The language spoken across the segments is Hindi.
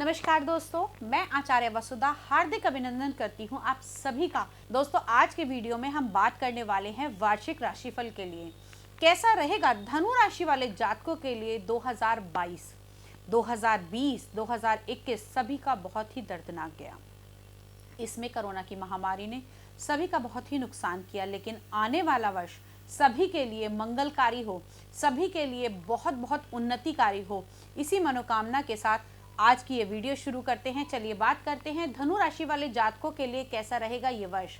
नमस्कार दोस्तों, मैं आचार्य वसुधा हार्दिक अभिनंदन करती हूं आप सभी का। दोस्तों, आज के वीडियो में हम बात करने वाले हैं वार्षिक राशिफल के लिए। कैसा रहेगा धनु राशि वाले जातकों के लिए 2022, 2020, 2021 सभी का बहुत ही दर्दनाक गया। इसमें कोरोना की महामारी ने सभी का बहुत ही नुकसान किया, लेकिन आने वाला वर्ष सभी के लिए मंगलकारी हो, सभी के लिए बहुत बहुत उन्नतिकारी हो, इसी मनोकामना के साथ आज की ये वीडियो शुरू करते हैं। चलिए बात करते हैं धनु राशि वाले जातकों के लिए कैसा रहेगा ये वर्ष।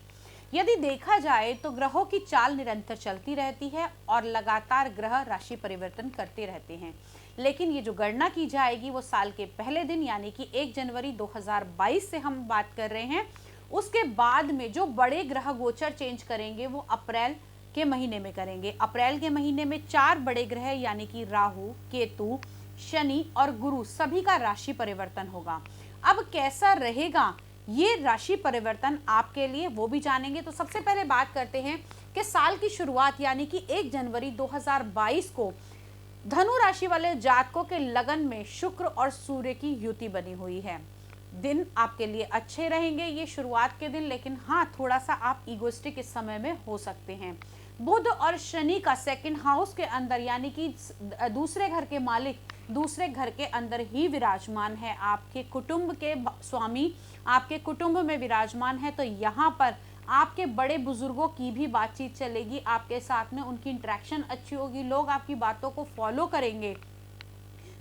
यदि देखा जाए तो ग्रहों की चाल निरंतर चलती रहती है और लगातार ग्रह राशि परिवर्तन करते रहते हैं, लेकिन ये जो गणना की जाएगी वो साल के पहले दिन यानी कि 1 जनवरी 2022 से हम बात कर रहे हैं। उसके बाद में जो बड़े ग्रह गोचर चेंज करेंगे वो अप्रैल के महीने में करेंगे। अप्रैल के महीने में 4 बड़े ग्रह यानी कि राहु, केतु, शनि और गुरु सभी का राशि परिवर्तन होगा। अब कैसा रहेगा ये राशि परिवर्तन आपके लिए वो भी जानेंगे। तो सबसे पहले बात करते हैं कि साल की शुरुआत यानी कि 1 जनवरी 2022 को धनु राशि वाले जातकों के लगन में शुक्र और सूर्य की युति बनी हुई है। दिन आपके लिए अच्छे रहेंगे ये शुरुआत के दिन, लेकिन हाँ, थोड़ा सा आप इगोइस्टिक इस समय में हो सकते हैं। बुध और शनि का सेकंड हाउस के अंदर यानी कि दूसरे घर के मालिक दूसरे घर के अंदर ही विराजमान है, आपके कुटुंब के स्वामी आपके कुटुंब में विराजमान है। तो यहाँ पर आपके बड़े बुजुर्गों की भी बातचीत चलेगी, आपके साथ में उनकी इंटरेक्शन अच्छी होगी, लोग आपकी बातों को फॉलो करेंगे।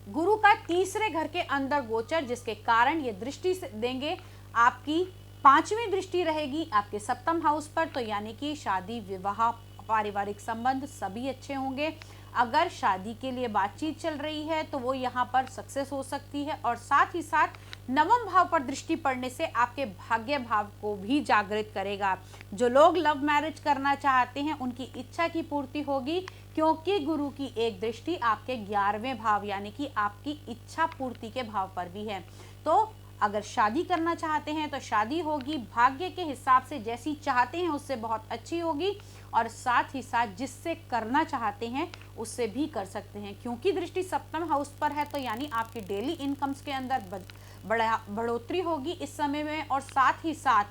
गुरु का तीसरे घर के अंदर गोचर, जिसके कारण ये दृष्टि देंगे, आपकी 5वीं दृष्टि रहेगी आपके 7th हाउस पर। तो यानी कि शादी, विवाह, पारिवारिक संबंध सभी अच्छे होंगे। अगर शादी के लिए बातचीत चल रही है तो वो यहाँ पर सक्सेस हो सकती है, और साथ ही साथ 9वें भाव पर दृष्टि पड़ने से आपके भाग्य भाव को भी जागृत करेगा। जो लोग लव मैरिज करना चाहते हैं उनकी इच्छा की पूर्ति होगी, क्योंकि गुरु की एक दृष्टि आपके 11वें भाव यानी कि आपकी इच्छा पूर्ति के भाव पर भी है। तो अगर शादी करना चाहते हैं तो शादी होगी, भाग्य के हिसाब से जैसी चाहते हैं उससे बहुत अच्छी होगी, और साथ ही साथ जिससे करना चाहते हैं उससे भी कर सकते हैं, क्योंकि दृष्टि 7वें हाउस पर है। तो यानी आपकी डेली इनकम्स के अंदर बढ़ोतरी होगी इस समय में, और साथ ही साथ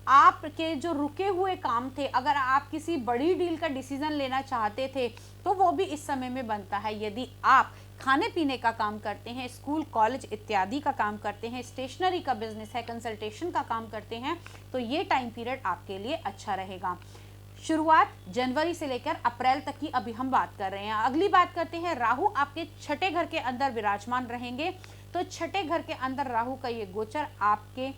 आपके जो रुके हुए काम थे, अगर आप किसी बड़ी डील का डिसीजन लेना चाहते थे तो वो भी इस समय में बनता है। यदि आप खाने पीने का काम करते हैं, स्कूल कॉलेज इत्यादि का काम करते हैं, स्टेशनरी का बिजनेस है, कंसल्टेशन का काम करते हैं, तो ये टाइम पीरियड आपके लिए अच्छा रहेगा। शुरुआत जनवरी से लेकर अप्रैल तक की अभी हम बात कर रहे हैं। अगली बात करते हैं, राहु आपके 6ठे घर के अंदर विराजमान रहेंगे। तो 6ठे घर के अंदर राहु का ये गोचर आपके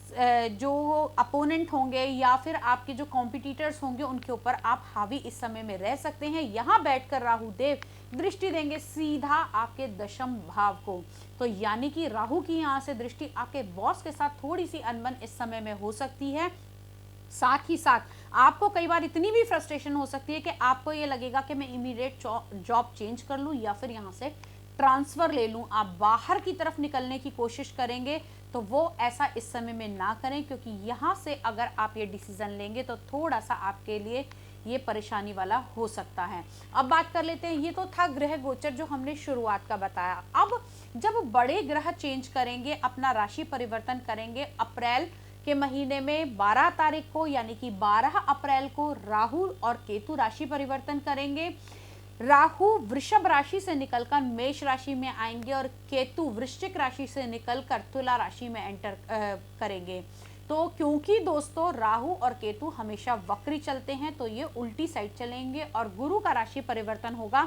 जो अपोनेंट होंगे या फिर आपके जो कॉम्पिटिटर्स होंगे उनके ऊपर आप हावी इस समय में रह सकते हैं। यहाँ बैठकर राहु देव दृष्टि देंगे सीधा आपके 10वें भाव को। तो यानी कि राहु की यहाँ से दृष्टि आपके बॉस के साथ थोड़ी सी अनबन इस समय में हो सकती है। साथ ही साथ आपको कई बार इतनी भी फ्रस्ट्रेशन हो सकती है कि आपको ये लगेगा कि मैं इमीडिएट जॉब चेंज कर लूँ या फिर यहाँ से ट्रांसफ़र ले लूँ। आप बाहर की तरफ निकलने की कोशिश करेंगे, तो वो ऐसा इस समय में ना करें, क्योंकि यहाँ से अगर आप ये डिसीज़न लेंगे तो थोड़ा सा आपके लिए ये परेशानी वाला हो सकता है। अब बात कर लेते हैं, ये तो था ग्रह गोचर जो हमने शुरुआत का बताया। अब जब बड़े ग्रह चेंज करेंगे, अपना राशि परिवर्तन करेंगे, अप्रैल के महीने में 12 तारीख को यानी कि 12 अप्रैल को राहु और केतु राशि परिवर्तन करेंगे। राहु वृषभ राशि से निकलकर मेष राशि में आएंगे और केतु वृश्चिक राशि से निकलकर तुला राशि में एंटर करेंगे। तो क्योंकि दोस्तों राहु और केतु हमेशा वक्री चलते हैं, तो ये उल्टी साइड चलेंगे, और गुरु का राशि परिवर्तन होगा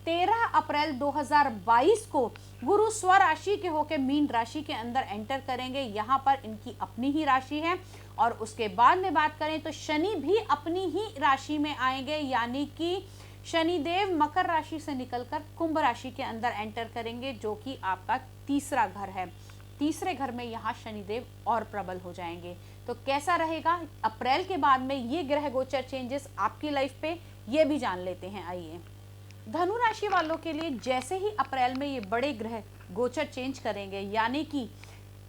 13 अप्रैल 2022 को। गुरु स्व राशि के होकर मीन राशि के अंदर एंटर करेंगे, यहाँ पर इनकी अपनी ही राशि है। और उसके बाद में बात करें तो शनि भी अपनी ही राशि में आएंगे, यानी कि शनिदेव मकर राशि से निकलकर कुंभ राशि के अंदर एंटर करेंगे, जो कि आपका तीसरा घर है। तीसरे घर में यहाँ शनिदेव और प्रबल हो जाएंगे। तो कैसा रहेगा अप्रैल के बाद में ये ग्रह गोचर चेंजेस आपकी लाइफ पे, ये भी जान लेते हैं। आइए, धनु राशि वालों के लिए जैसे ही अप्रैल में ये बड़े ग्रह गोचर चेंज करेंगे, यानी कि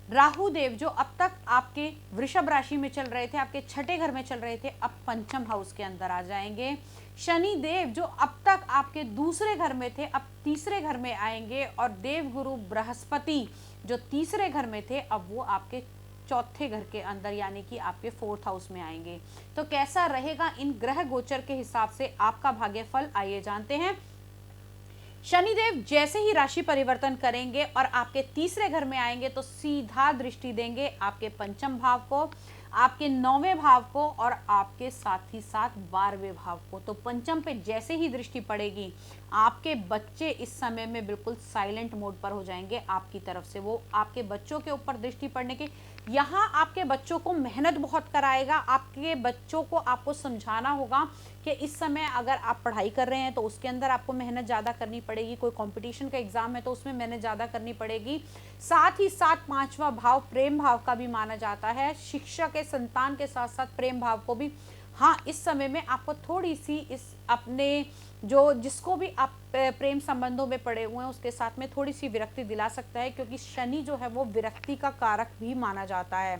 राहु देव जो अब तक आपके वृषभ राशि में चल रहे थे, आपके 6ठे घर में चल रहे थे, अब 5th हाउस के अंदर आ जाएंगे। शनि देव जो अब तक आपके दूसरे घर में थे, अब तीसरे घर में आएंगे। और देव गुरु बृहस्पति जो तीसरे घर में थे अब वो आपके चौथे घर के अंदर यानी कि आपके 4th हाउस में आएंगे। तो कैसा रहेगा इन ग्रह गोचर के हिसाब से आपका भाग्यफल, आइए जानते हैं। शनिदेव जैसे ही राशि परिवर्तन करेंगे और आपके तीसरे घर में आएंगे तो सीधा दृष्टि देंगे आपके पंचम भाव को, आपके 9वें भाव को और आपके साथ ही साथ 12वें भाव को। तो पंचम पे जैसे ही दृष्टि पड़ेगी आपके बच्चे इस समय में बिल्कुल साइलेंट मोड पर हो जाएंगे आपकी तरफ से। वो आपके बच्चों के ऊपर दृष्टि पड़ने के, यहाँ आपके बच्चों को मेहनत बहुत कराएगा। आपके बच्चों को आपको समझाना होगा कि इस समय अगर आप पढ़ाई कर रहे हैं तो उसके अंदर आपको मेहनत ज़्यादा करनी पड़ेगी, कोई कंपटीशन का एग्जाम है तो उसमें मेहनत ज़्यादा करनी पड़ेगी। साथ ही साथ 5वां भाव प्रेम भाव का भी माना जाता है, शिक्षा के संतान के साथ साथ प्रेम भाव को भी। हाँ, इस समय में आपको थोड़ी सी इस अपने जो जिसको भी आप प्रेम संबंधों में पड़े हुए हैं उसके साथ में थोड़ी सी विरक्ति दिला सकता है, क्योंकि शनि जो है वो विरक्ति का कारक भी माना जाता है।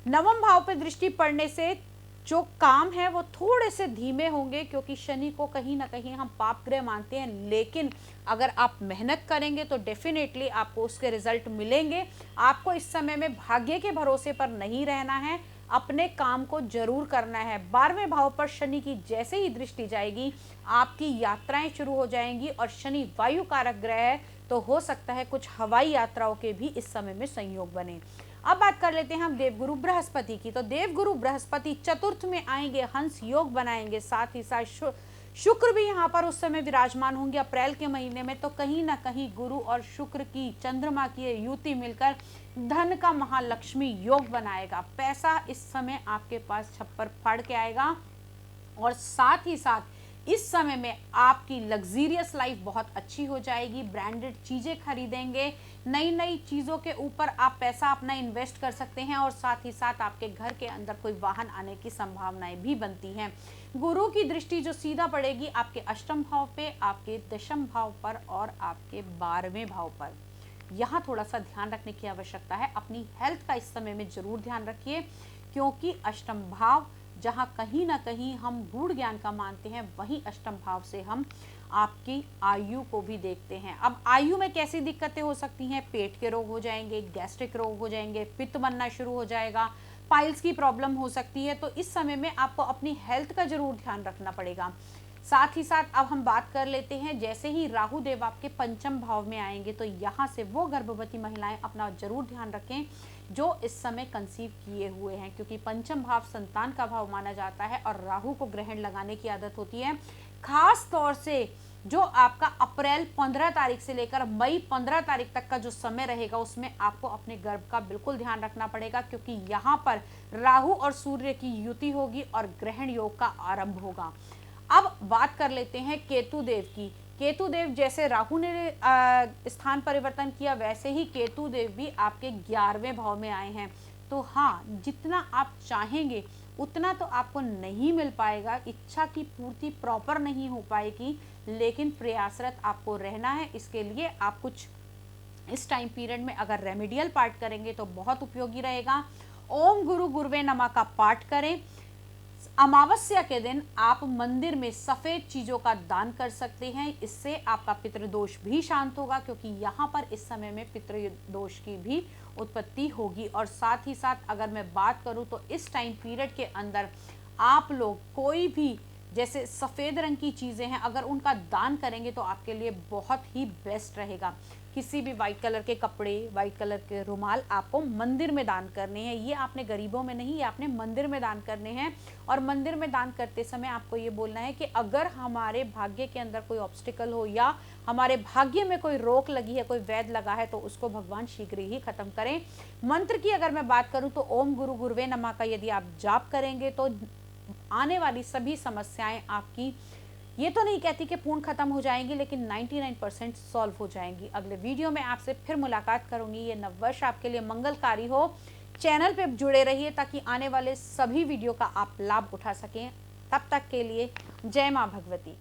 9वें भाव पे दृष्टि पड़ने से जो काम है वो थोड़े से धीमे होंगे, क्योंकि शनि को कहीं ना कहीं हम पाप ग्रह मानते हैं, लेकिन अगर आप मेहनत करेंगे तो डेफिनेटली आपको उसके रिजल्ट मिलेंगे। आपको इस समय में भाग्य के भरोसे पर नहीं रहना है, अपने काम को जरूर करना है। 12वें भाव पर शनि की जैसे ही दृष्टि जाएगी आपकी यात्राएं शुरू हो जाएंगी, और शनि वायु कारक ग्रह है तो हो सकता है कुछ हवाई यात्राओं के भी इस समय में संयोग बने। अब बात कर लेते हैं हम देवगुरु बृहस्पति की। तो देवगुरु बृहस्पति चतुर्थ में आएंगे, हंस योग बनाएंगे, साथ ही साथ शुक्र भी यहाँ पर उस समय विराजमान होंगे अप्रैल के महीने में। तो कहीं ना कहीं गुरु और शुक्र की, चंद्रमा की युति मिलकर धन का महालक्ष्मी योग बनाएगा। पैसा इस समय आपके पास छप्पर फाड़ के आएगा, और साथ ही साथ इस समय में आपकी लग्जीरियस लाइफ बहुत अच्छी हो जाएगी। ब्रांडेड चीज़ें खरीदेंगे, नई नई चीज़ों के ऊपर आप पैसा अपना इन्वेस्ट कर सकते हैं, और साथ ही साथ आपके घर के अंदर कोई वाहन आने की संभावनाएं भी बनती हैं। गुरु की दृष्टि जो सीधा पड़ेगी आपके अष्टम भाव पे, आपके दशम भाव पर और आपके 12वें भाव पर। यहाँ थोड़ा सा ध्यान रखने की आवश्यकता है। अपनी हेल्थ का इस समय में जरूर ध्यान रखिए, क्योंकि अष्टम भाव जहाँ कहीं ना कहीं हम गूढ़ ज्ञान का मानते हैं, वहीं अष्टम भाव से हम आपकी आयु को भी देखते हैं। अब आयु में कैसी दिक्कतें हो सकती हैं? पेट के रोग हो जाएंगे, गैस्ट्रिक रोग हो जाएंगे, पित्त बनना शुरू हो जाएगा, पाइल्स की प्रॉब्लम हो सकती है। तो इस समय में आपको अपनी हेल्थ का जरूर ध्यान रखना पड़ेगा। साथ ही साथ अब हम बात कर लेते हैं, जैसे ही राहु देव आपके पंचम भाव में आएंगे तो यहाँ से वो गर्भवती महिलाएं अपना जरूर ध्यान रखें जो इस समय कंसीव किए हुए हैं, क्योंकि पंचम भाव संतान का भाव माना जाता है और राहु को ग्रहण लगाने की आदत होती है। खास तौर से जो आपका अप्रैल 15 तारीख से लेकर मई 15 तारीख तक का जो समय रहेगा उसमें आपको अपने गर्भ का बिल्कुल ध्यान रखना पड़ेगा, क्योंकि यहाँ पर राहु और सूर्य की युति होगी और ग्रहण योग का आरंभ होगा। अब बात कर लेते हैं केतु देव की। केतु देव जैसे राहु ने स्थान परिवर्तन किया, वैसे ही केतु देव भी आपके 11वें भाव में आए हैं। तो हाँ, जितना आप चाहेंगे उतना तो आपको नहीं मिल पाएगा, इच्छा की पूर्ति प्रॉपर नहीं हो पाएगी, लेकिन प्रयासरत आपको रहना है। इसके लिए आप कुछ इस टाइम पीरियड में अगर रेमेडियल पाठ करेंगे तो बहुत उपयोगी रहेगा। ओम गुरु गुरुवे नमः का पाठ करें। अमावस्या के दिन आप मंदिर में सफेद चीजों का दान कर सकते हैं, इससे आपका पितृदोष भी शांत होगा, क्योंकि यहाँ पर इस समय में पितृदोष की भी उत्पत्ति होगी। और साथ ही साथ अगर मैं बात करूँ तो इस टाइम पीरियड के अंदर आप लोग कोई भी जैसे सफ़ेद रंग की चीज़ें हैं अगर उनका दान करेंगे तो आपके लिए बहुत ही बेस्ट रहेगा। किसी भी वाइट कलर के कपड़े, वाइट कलर के रुमाल आपको मंदिर में दान करने हैं। ये आपने गरीबों में नहीं, ये आपने मंदिर में दान करने हैं। और मंदिर में दान करते समय आपको ये बोलना है कि अगर हमारे भाग्य के अंदर कोई ऑब्स्टिकल हो या हमारे भाग्य में कोई रोक लगी है, कोई वैध लगा है, तो उसको भगवान शीघ्र ही खत्म करें। मंत्र की अगर मैं बात करूं तो ओम गुरु गुरुवे नमः का यदि आप जाप करेंगे तो आने वाली सभी समस्याएं आपकी, ये तो नहीं कहती कि पूर्ण खत्म हो जाएंगी, लेकिन 99% सॉल्व हो जाएंगी। अगले वीडियो में आपसे फिर मुलाकात करूंगी। ये नववर्ष आपके लिए मंगलकारी हो। चैनल पे जुड़े रहिए ताकि आने वाले सभी वीडियो का आप लाभ उठा सकें। तब तक के लिए जय मां भगवती।